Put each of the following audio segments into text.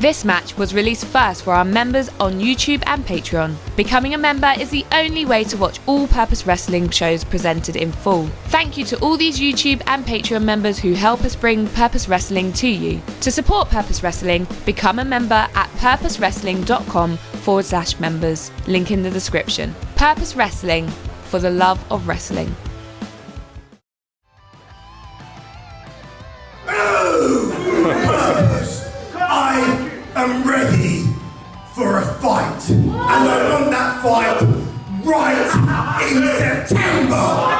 This match was released first for our members on YouTube and Patreon. Becoming a member is the only way to watch all Purpose Wrestling shows presented in full. Thank you to all these YouTube and Patreon members who help us bring Purpose Wrestling to you. To support Purpose Wrestling, become a member at purposewrestling.com/members. Link in the description. Purpose Wrestling, for the love of wrestling. I am ready for a fight, and I want that fight right in September.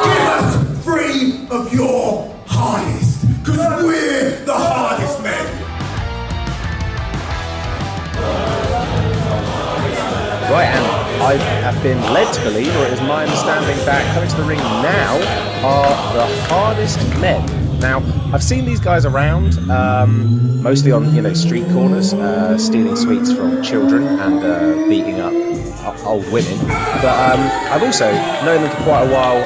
Give us 3 of your hardest, because we're the hardest men. Right, and I have been led to believe, or it is my understanding, that coming to the ring now are the hardest men. Now, I've seen these guys around, mostly on street corners, stealing sweets from children and beating up old women. But I've also known them for quite a while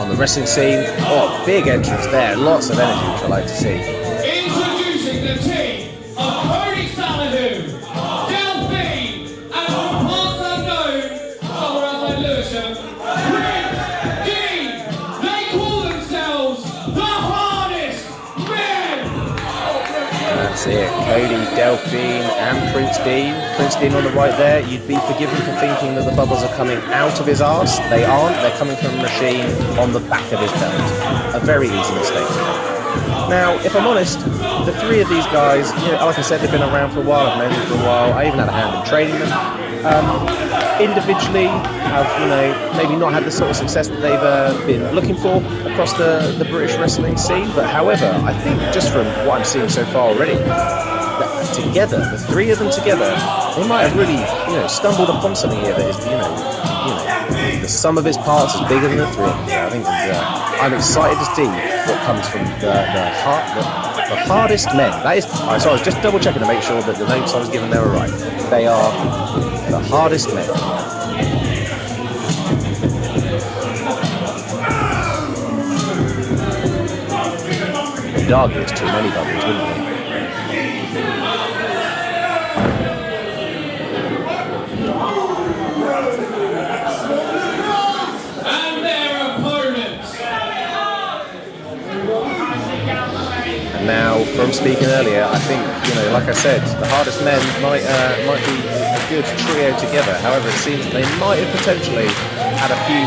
on the wrestling scene. Oh, big entrance there, lots of energy, which I like to see. Introducing the team of Kodi, Salihu, Delphine, and from parts unknown, somewhere outside Lewisham, Gritz. They call themselves the hardest men! That's it, Kodi, Delphine and Prince Dean. Prince Dean on the right there, you'd be forgiven for thinking that the bubbles are coming out of his arse. They aren't, they're coming from a machine on the back of his belt. A very easy mistake to make. Now, if I'm honest, the 3 of these guys, like I said, they've been around for a while, I've known them for a while, I even had a hand in training them. Individually have, maybe not had the sort of success that they've been looking for across the British wrestling scene, but however, I think just from what I'm seeing so far already, that together, the 3 of them together, they might have really, stumbled upon something here that is, the sum of its parts is bigger than the 3 of them. I think I'm excited to see what comes from the hardest men. That is, so I was just double checking to make sure that the notes I was given there were right. They are the hardest men. They'd argue it's too many bubbles, wouldn't they? Now, from speaking earlier, I think, like I said, the hardest men might be a good trio together. However, it seems they might have potentially had a few...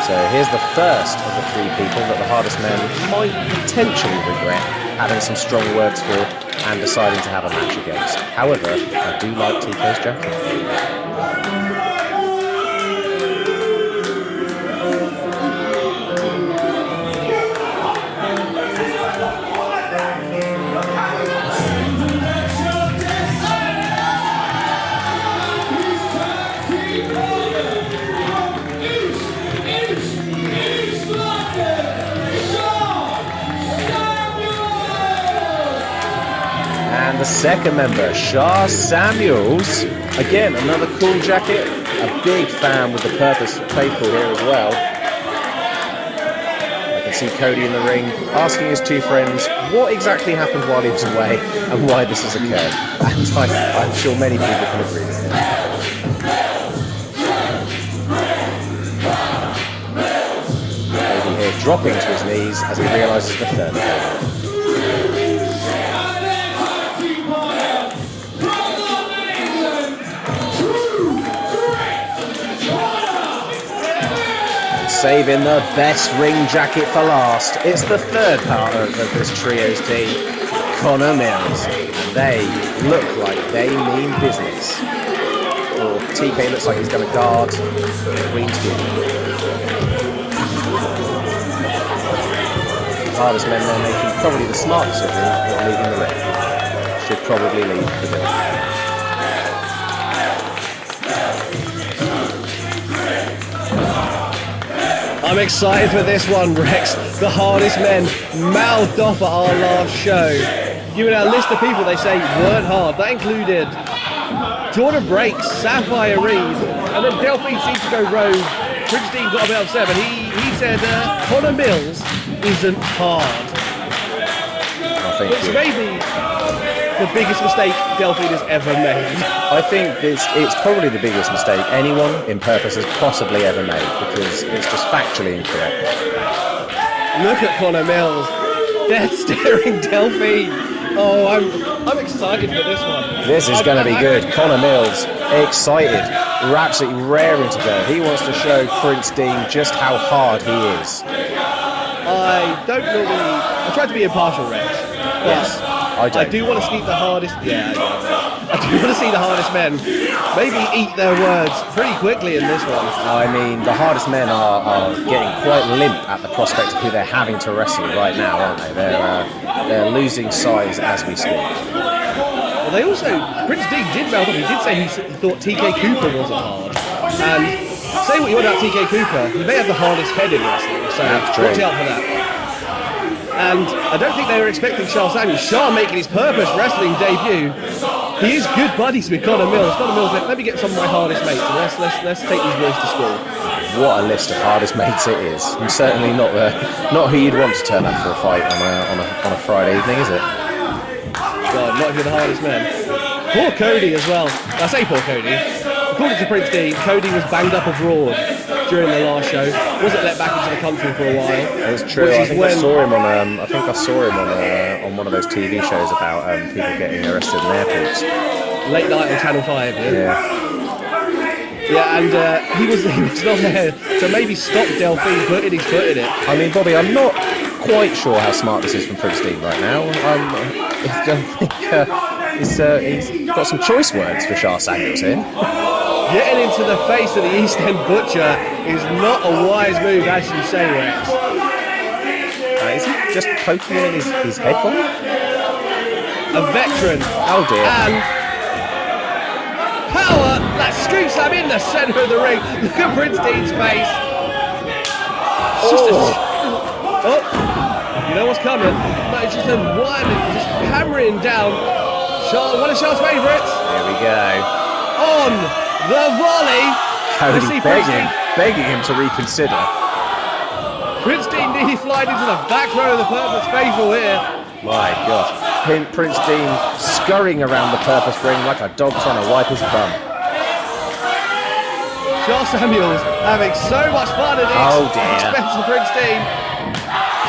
So here's the first of the 3 people that the hardest men might potentially regret having some strong words for and deciding to have a match against. However, I do like Tico's jacket. And the second member, Shah Samuels. Again, another cool jacket. A big fan with the Purpose faithful here as well. I can see Kodi in the ring asking his 2 friends what exactly happened while he was away and why this has occurred. And I'm sure many people can agree with him. Kodi here dropping to his knees as he realises the 3rd opponent. Saving the best ring jacket for last. It's the 3rd part of this trio's team, Connor Mills. They look like they mean business. Or TK looks like he's going to guard Queen's Gate. Hardest men there making probably the smart decision of leaving the ring. Should probably leave the building. I'm excited for this one, Rex. The hardest men mouthed off at our last show. Given our list of people they say weren't hard, that included Jordon breaks, Safire reads, and then Delphine seems to go rogue. Prince Dean got a bit upset, but he said Connor Mills isn't hard. It's maybe the biggest mistake Delphine has ever made. I think it's probably the biggest mistake anyone in Purpose has possibly ever made, because it's just factually incorrect. Look at Connor Mills, death staring Delphine. Oh, I'm excited for this one. This is going to be good. Connor Mills, excited, absolutely raring to go. He wants to show Prince Dean just how hard he is. I don't normally... I try to be impartial, Rex. Yes, I don't. I do want to see the hardest... Yeah, I do want to see the hardest men maybe eat their words pretty quickly in this one. I mean, the hardest men are getting quite limp at the prospect of who they're having to wrestle right now, aren't they? They're losing size as we speak. Well, they also... Prince Dean did mouth up. He did say he thought TK Cooper wasn't hard. And say what you want about TK Cooper, he may have the hardest head in wrestling, so watch out for that. And I don't think they were expecting Charles Samuels. Shah making his Purpose Wrestling debut. He is good buddies with Connor Mills. Connor Mills, let me get some of my hardest mates and let's take these boys to school. What a list of hardest mates it is. And certainly not who you'd want to turn up for a fight on a Friday evening, is it? God, not if you're the hardest man. Poor Kodi as well. I say poor Kodi. According to Prince Dean, Kodi was banged up abroad during the last show. Wasn't let back into the country for a while. It's true. I think I saw him on one of those TV shows about people getting arrested in airports. Late night on Channel 5. Yeah, and he was not there to maybe stop Delphine putting his foot in it. I mean, Bobby, I'm not quite sure how smart this is from Prince Dean right now. I don't think he's got some choice words for Charles Samuels here. Getting into the face of the East End Butcher is not a wise move, as you say, Rex. Is he just poking him in his head, Bobby? A veteran. Oh dear. And power that scoops him in the centre of the ring. Look at Prince Dean's face. You know what's coming. But it's just a one, just hammering down. One of Charles' favourites. Here we go. On the volley. Kodi begging him to reconsider. Prince Dean nearly flying into the back row of the Purpose faithful here. My gosh. Prince Dean scurrying around the Purpose ring like a dog trying to wipe his bum. Charles Samuels having so much fun at the expense of Prince Dean.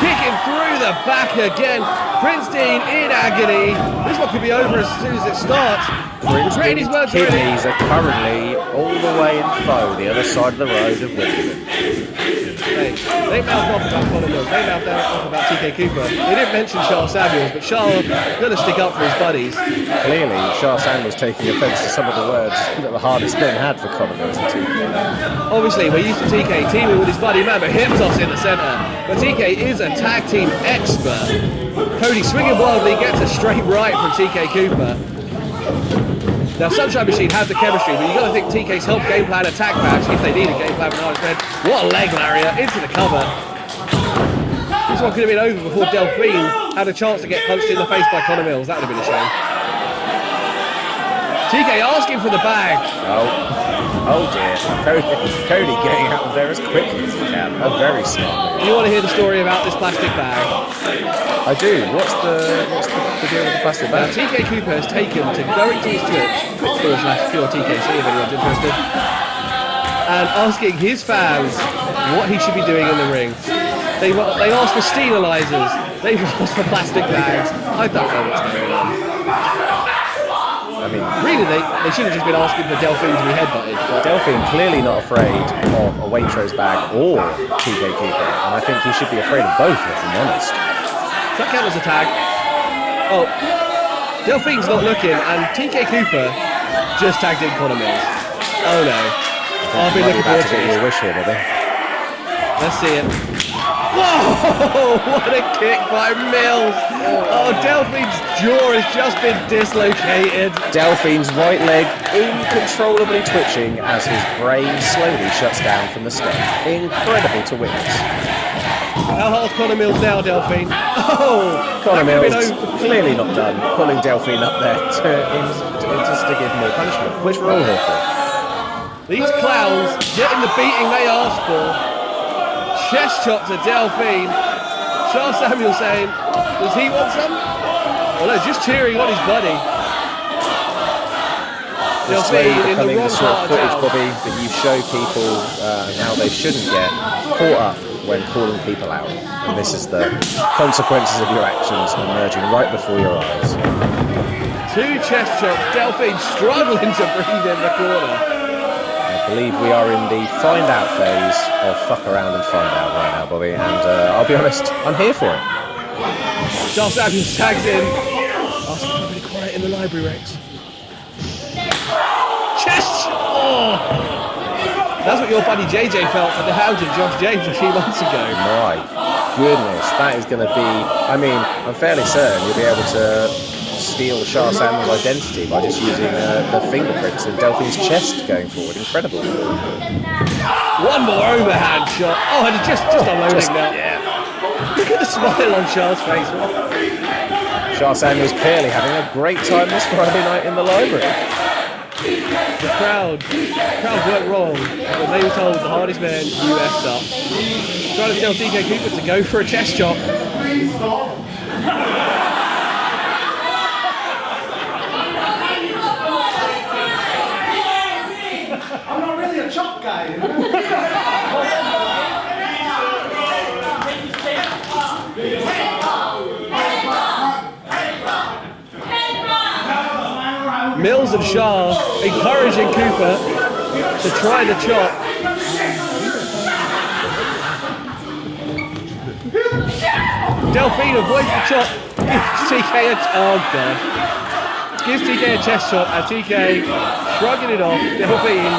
Kicking through the back again. Prince Dean in agony. This one could be over as soon as it starts. Prince Dean's kidneys are currently all the way in foe, the other side of the road of Wimbledon. They mouthed off about Connor Mills. They mouthed off about TK Cooper. They didn't mention Charles Samuels, but Charles going to stick up for his buddies. Clearly, Charles Samuels taking offence to some of the words that the hardest men had for Connor Mills and TK. Obviously, we're used to TK teaming with his buddy man, but hip toss in the centre. But TK is a tag team expert. Kodi swinging wildly gets a straight right from TK Cooper. Now, Sunshine Machine has the chemistry, but you've got to think TK's helped game plan a tag match if they need a game plan for hardest men. What a leg lariat into the cover. This one could have been over before Delphine had a chance to get punched in the face by Connor Mills. That would have been a shame. TK asking for the bag. Oh dear. Kodi getting out of there as quickly as he can. A very smart move. You want to hear the story about this plastic bag? I do. What's the deal with the plastic bag? Now, TK Cooper has taken to going to his Twitch.tv/PureTKC if anyone's interested, and asking his fans what he should be doing in the ring. They asked for sterilizers. They've asked for plastic bags. I don't know what's going on. I mean, really, they should have just been asking for Delphine to be headbutted. Delphine clearly not afraid of a Waitrose bag or TK Cooper, and I think he should be afraid of both, if I'm honest. Does that count as a tag? Oh, Delphine's not looking, and TK Cooper just tagged in Connor Mills. Oh no. I've been looking forward to get your wish here, Bobby. Let's see it. Whoa! What a kick by Mills! Oh, Delphine's jaw has just been dislocated. Delphine's right leg uncontrollably twitching as his brain slowly shuts down from the skin. Incredible to witness. How hard's Connor Mills now, Delphine? Oh! Connor Mills clearly not done, pulling Delphine up there to just to give more punishment, which we're all here for. These clowns getting the beating they asked for. Chest chop to Delphine. Charles Samuel saying, does he want some? Well, no, just cheering on his buddy. Slowly Delphine in the becoming wrong the sort part of of footage, town. Bobby, that you show people how they shouldn't get caught up when calling people out. And this is the consequences of your actions emerging right before your eyes. 2 chest chops. Delphine struggling to breathe in the corner. I believe we are in the find out phase of fuck around and find out right now, Bobby. And I'll be honest, I'm here for it. Charles Samuels tags in. Asking for everybody quiet in the library, Rex. Chest! Oh! That's what your buddy JJ felt at the house of Josh James a few months ago. My goodness, that is going to be... I mean, I'm fairly certain you'll be able to steal Charles Samuel's identity by just using the fingerprints in Delphine's chest going forward. Incredible. One more overhand shot. Oh, and just unloading now. Yeah. Look at the smile on Charles' face. Charles Samuel's clearly having a great time this Friday night in the library. The crowd weren't wrong when they were told the hardest man, you effed up. Trying to tell TK Cooper to go for a chest chop. I'm not really a chop guy, you know? Mills and Shah encouraging Cooper to try the chop. Delphine avoids the chop. Gives TK gives TK a chest chop and TK shrugging it off. Delphine.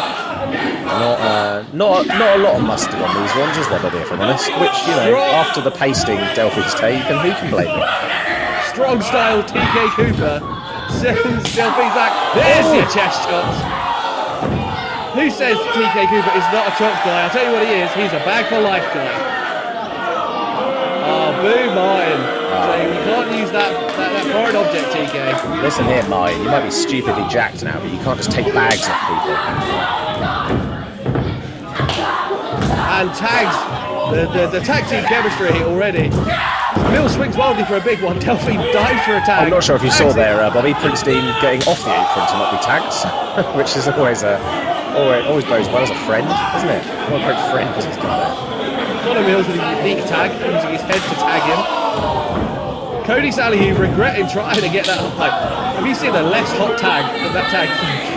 Not a lot of mustard on these ones, is there, Bobby, if I'm honest? Which, you know, after the pasting Delphine's taken, who can blame me? Strong style TK Cooper sends Delphine back. There's your chest chops. Who says TK Cooper is not a chop guy? I'll tell you what he is. He's a bag for life guy. Oh, boo Martin. Saying you can't use that foreign object, TK. Listen here, Martin, you might be stupidly jacked now, but you can't just take bags off people. And tags, the tag team chemistry already. Mills swings wildly for a big one. Delphine dives for a tag. I'm not sure if you saw there, Bobby, Prince Dean getting off the apron to not be tagged, which is always bodes well as a friend, isn't it? What a great friend because he's got there. Connor Mills with a unique tag, using his head to tag him. Kodi Salihu regretting trying to get that high. Have you seen a less hot tag than that tag?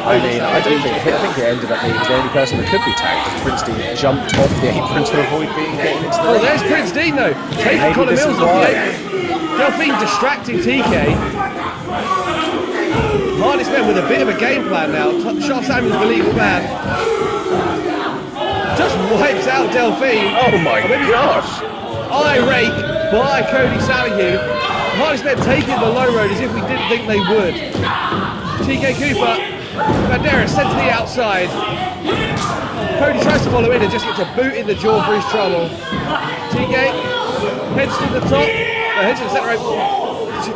I mean, I think it ended up being the only person that could be tagged as Prince Dean jumped off the apron to avoid being getting into the Oh, ring. there's Prince Dean though, taking Connor Mills off the apron. Delphine distracting TK. Hardest men with a bit of a game plan now. Charles Samuels, the legal man. Just wipes out Delphine. Oh my gosh! Eye rake by Kodi Salihu. Hardest men taking the low road as if we didn't think they would. TK Cooper, Banderas sent to the outside. Kodi tries to follow in and just gets a boot in the jaw for his trouble. TK heads to the top, heads to the centre rope.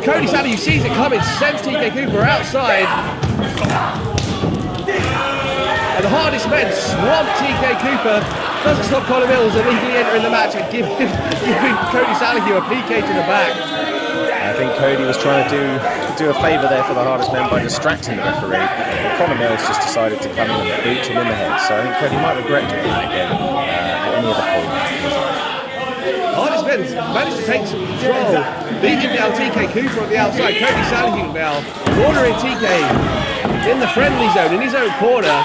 Kodi Salihu sees it coming, sends TK Cooper outside. And the hardest men swamp TK Cooper. Doesn't stop Connor Mills illegally entering the match and giving Kodi Salihu a PK to the back. I think Kodi was trying to do a favour there for the hardest men by distracting the referee. But Connor Mills just decided to come in and boot him in the head. So I think Kodi might regret doing that again at any other point in his life. Hardest men managed to take some control. Beating down TK Cooper on the outside. Kodi Salihu now cornering TK in the friendly zone, in his own corner.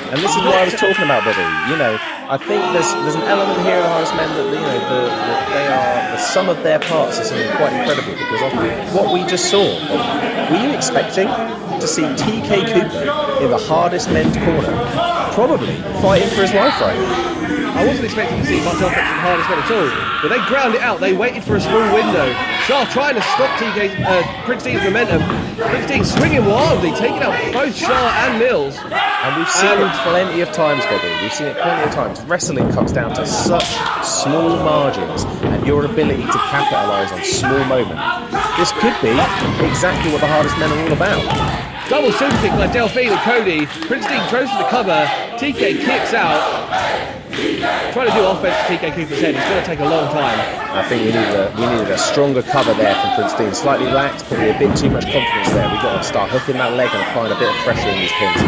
And this is what I was talking about, Bobby. You know, I think there's an element here in the hardest men that they are the sum of their parts is something quite incredible because of what we just saw. Were you expecting to see TK Cooper in the hardest men's corner, probably fighting for his life right now. I wasn't expecting to see much offense from hardest men at all, but they ground it out. They waited for a small window. Shah trying to stop Prince Dean's momentum. Prince Dean swinging wildly, taking out both Shah and Mills. And we've seen it plenty of times, Bobby. We've seen it plenty of times. Wrestling comes down to such small margins and your ability to capitalise on small moments. This could be exactly what the hardest men are all about. Double super kick by Delphine and Kodi. Prince Dean throws to the cover. TK kicks out. Trying to do offense to TK Cooper's head. It's going to take a long time. I think we needed a stronger cover there from Prince Dean. Slightly lax, probably a bit too much confidence there. We've got to start hooking that leg and applying a bit of pressure in these pins.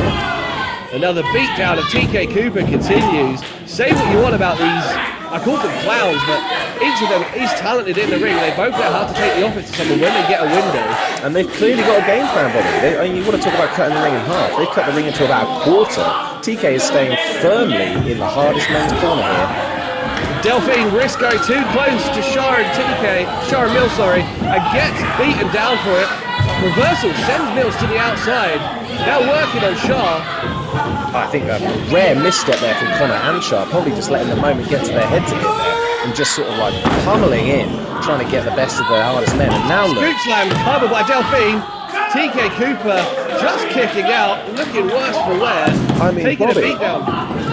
Another beatdown of TK Cooper continues. Say what you want about these, I call them clowns, but each of them is talented in the ring. They both know how to take the offense to someone when they get a window. And they've clearly got a game plan, Bobby. You want to talk about cutting the ring in half. They've cut the ring into about a quarter. TK is staying firmly in the hardest men's corner here. Delphine risks going too close to Shah and Mills, and gets beaten down for it. Reversal sends Mills to the outside. Now working on Shah. I think a rare misstep there from Connor and Shah, probably just letting the moment get to their head to get there and just sort of like pummeling in, trying to get the best of the hardest men. And now look. Scoop slam covered by Delphine. TK Cooper just kicking out, looking worse for wear. I mean, taking Bobby, a beat down.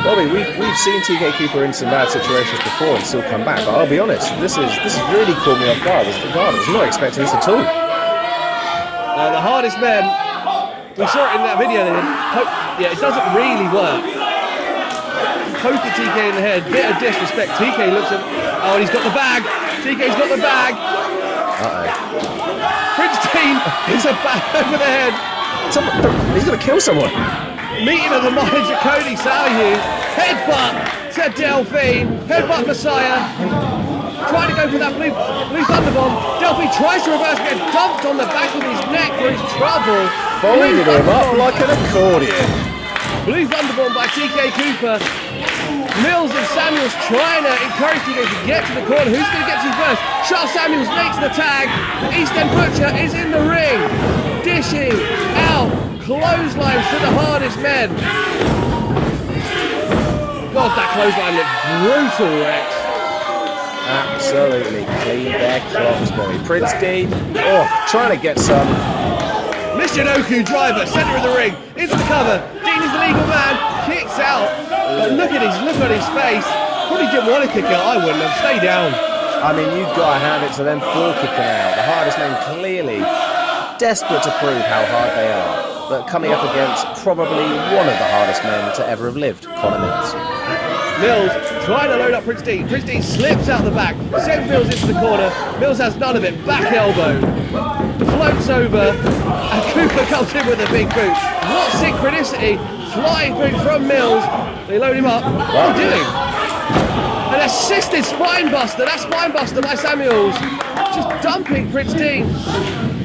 Bobby, we've seen TK Cooper in some bad situations before and still come back. But I'll be honest, this has really caught me off guard. I was not expecting this at all. The hardest men, we saw it in that video. It doesn't really work. Poking TK in the head, bit of disrespect. TK looks at, and he's got the bag. TK's got the bag. Prince Dean is a bag over the head. He's going to kill someone. Meeting of the minds of Kodi, Salihu. Headbutt to Delphine. Headbutt Messiah. Trying to go for that blue thunderbomb. Delphine tries to reverse, get dumped on the back of his neck for his trouble. Folded him up like an accordion. Blue thunderbomb by TK Cooper. Mills and Samuels trying to encourage TK to get to the corner. Who's going to get to first? Shah Samuels makes the tag. East End Butcher is in the ring. Dishing out clotheslines to the hardest men. God, that clothesline looked brutal, Rex. Absolutely clean their clocks, Bobby. Prince Dean, trying to get some. Michinoku driver, centre of the ring, into the cover. Dean is the legal man, kicks out. But look at his face. Probably didn't want to kick out. I wouldn't have. Stay down. I mean, you've got to hand it to them for kicking out. The hardest men clearly desperate to prove how hard they are, but coming up against probably one of the hardest men to ever have lived, Connor Mills. Mills trying to load up Prince Dean. Prince Dean slips out the back, sends Mills into the corner. Mills has none of it. Back elbow. Floats over, and Cooper comes in with a big boot. What synchronicity. Flying boot from Mills. They load him up. What are they doing? An assisted spine buster. That spine buster by Samuels. Just dumping Prince Dean.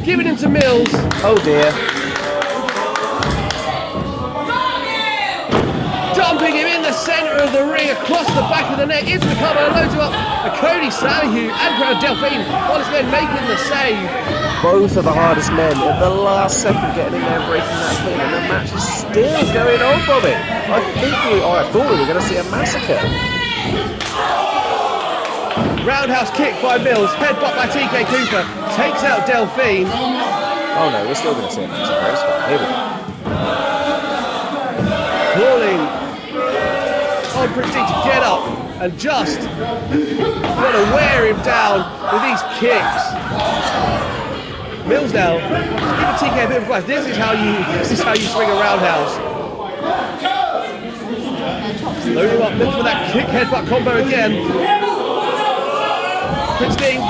Giving him to Mills. Oh dear. Dumping him in the centre of the ring, across the back of the neck, into the cover, loads him up. And Kodi, Salihu, and Proud Delphine, hardest men making the save. Both of the hardest men at the last second getting in there and breaking that pin, and the match is still going on, Bobby. I thought we were going to see a massacre. Roundhouse kick by Mills, headbutt by TK Cooper, takes out Delphine. Oh no, we're still going to see a massacre. It's fine. Here we go. Calling on Prince Dean to get up and just got to wear him down with these kicks. Mills now, give TK a bit of advice. This is how you swing a roundhouse. Load him up, looking for that kick headbutt combo again. Prince Dean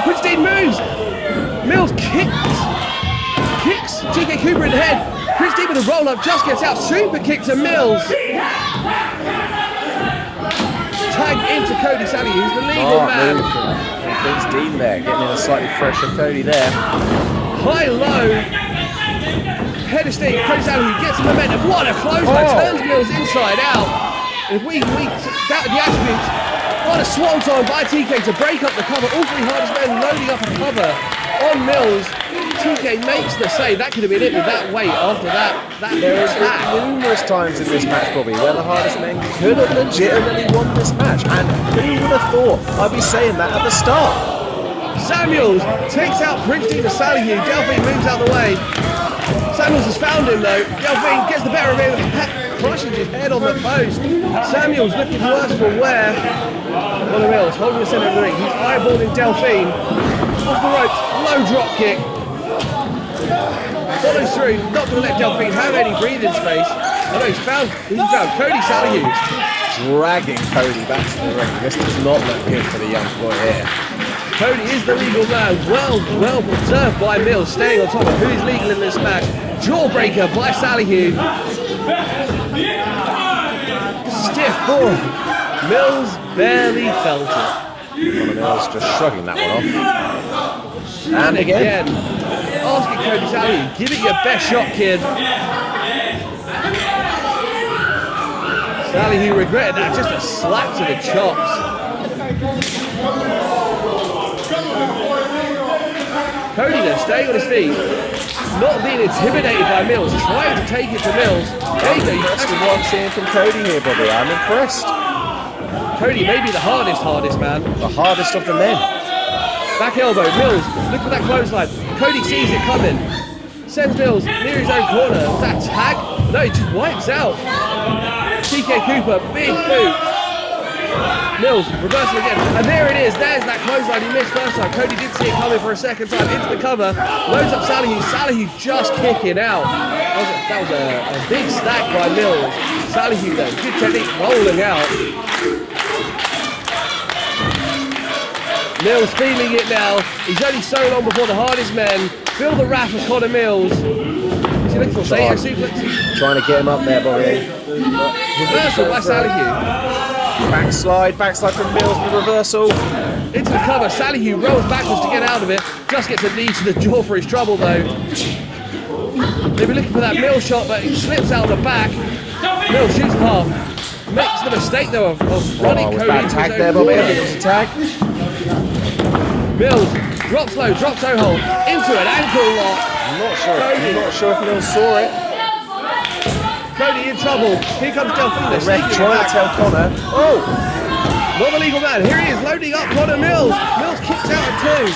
Prince Dean moves. Mills kicks TK Cooper in the head. Prince Dean with a roll up just gets out. Super kick to Mills. Tag into Kodi Salihu, who's the legal man. Prince Dean there, getting in a slightly fresher Kodi there. High-low. Head of steam, Kodi Salihu gets the momentum. What a clothesline, turns Mills inside out. If we doubted the attributes, what a swanton by TK to break up the cover. All three hardest men loading up a cover on Mills. TK makes the save. That could have been it with that weight after that There's attack. numerous times in this match, Bobby, where the hardest men could have legitimately won this match. And who would have thought I'd be saying that at the start? Samuels takes out Prince Dean to Salihu. Delphine moves out of the way. Samuels has found him though. Delphine gets the better of him, crushes his head on the post. Samuels looking worse for wear. Connor Mills holding the centre of the ring. He's eyeballing Delphine. Off the ropes, low drop kick. Follows through, not going to let Delphine have any breathing space. Oh no, he's found Kodi Salihu. Dragging Kodi back to the ring. This does not look good for the young boy here. Kodi is the legal man, well observed by Mills, staying on top of who is legal in this match. Jawbreaker by Salihu. Stiff form. Mills barely felt it. Connor Mills just shrugging that one off. And again. Asking Kodi Salihu, give it your best shot, kid. Salihu regretted that, just a slap to the chops. Kodi then staying on his feet, not being intimidated by Mills, trying to take it to Mills. There you go, That's what I'm seeing from Kodi here, Bobby. I'm impressed. Kodi may be the hardest man. The hardest of the men. Back elbow, Mills, look for that clothesline. Kodi sees it coming. Sends Mills near his own corner. Was that a tag? No, he just wipes out. TK Cooper, big boot. Mills, reversal again. And there it is. There's that clothesline he missed first time. Kodi did see it coming for a second time. Into the cover. Loads up Salihu. Salihu just kicking out. That was a big stack by Mills. Salihu though, good technique, rolling out. Mills feeling it now. He's only so long before the hardest men. Feel the wrath of Connor Mills. Is he looking for Salihu suplex? Trying to get him up there, Bobby. Reversal by Salihu. Backslide from Mills with the reversal. Into the cover. Salihu rolls backwards to get out of it. Just gets a knee to the jaw for his trouble though. They've been looking for that Mills shot, but he slips out the back. Mills shoots half. Makes the mistake though of running Kodi into tag his there, own Bobby. corner. It was a tag. Mills drops low, drops toe hold into an ankle lock. I'm not sure if Mills saw it. Kodi in trouble. Here comes Delphine. The ref trying to tell Connor. Oh! Not the legal man. Here he is loading up Connor Mills. Mills kicks out at two.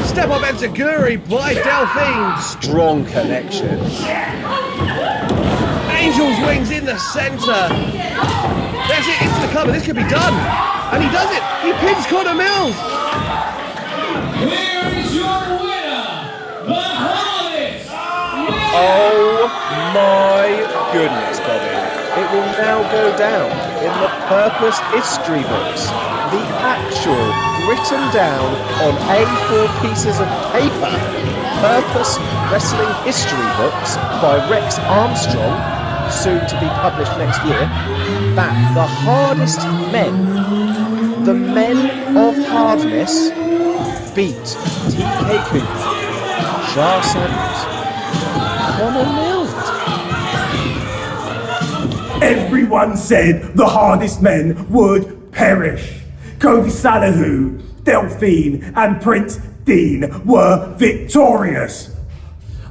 Step up enziguri by Delphine. Strong connection. Angel's wings in the centre. That's it, into the cover. This could be done. And he does it. He pins Connor Mills. Here is your winner, the hardest man. Oh my goodness, Bobby. It will now go down in the Purpose history books. The actual written down on A4 pieces of paper Purpose Wrestling history books by Rex Armstrong, soon to be published next year, that the hardest men, the men of hardness, beat TK Cooper, Jar Samuels, Connor Mills. Everyone said the hardest men would perish. Kodi Salihu, Delphine, and Prince Dean were victorious.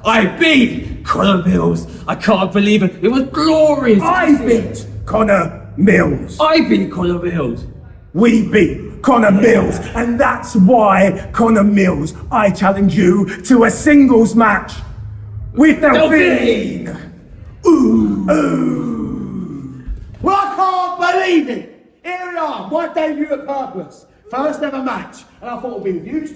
I beat Connor Mills. I can't believe it. It was glorious. I beat Connor Mills. I beat Connor Mills. We beat Connor Mills, and that's why, Connor Mills, I challenge you to a singles match with Delphine. Ooh. Well, I can't believe it. Here we are, my debut at Purpose. First ever match. And I thought we'll be with you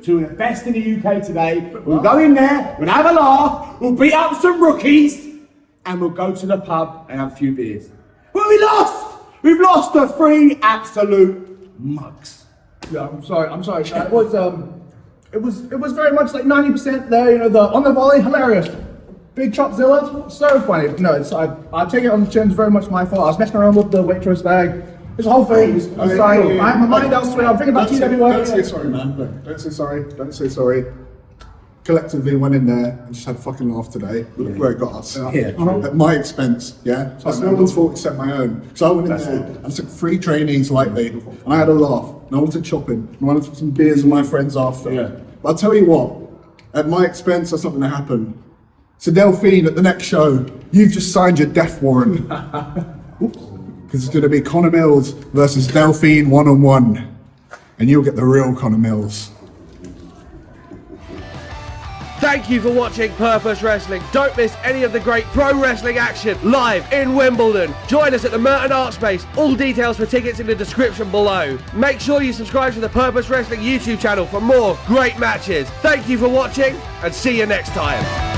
two of the best in the UK today. We'll go in there, we'll have a laugh, we'll beat up some rookies, and we'll go to the pub and have a few beers. Well, we lost! We've lost to 3 absolute mugs. Yeah, I'm sorry. It was very much like 90% there. You know, on the volley, hilarious. Big Chopzilla, so funny. No, I take it on the chin. It's very much my fault. I was messing around with the waitress bag. This whole thing. I'm sorry. I have my mind elsewhere. I'm thinking about TWA. Don't say sorry, man. Don't say sorry. Don't say sorry. Collectively went in there and just had a fucking laugh today. Look where it got us. At my expense, yeah? That's no one's fault except my own. So I went in there and I took 3 trainees lightly and I had a laugh. And I wanted shopping. And I wanted some beers with my friends after. But I'll tell you what, At my expense, that's not going to happen. So Delphine, at the next show, you've just signed your death warrant. Because it's going to be Connor Mills versus Delphine one-on-one. And you'll get the real Connor Mills. Thank you for watching Purpose Wrestling. Don't miss any of the great pro wrestling action live in Wimbledon. Join us at the Merton Art Space. All details for tickets in the description below. Make sure you subscribe to the Purpose Wrestling YouTube channel for more great matches. Thank you for watching and see you next time.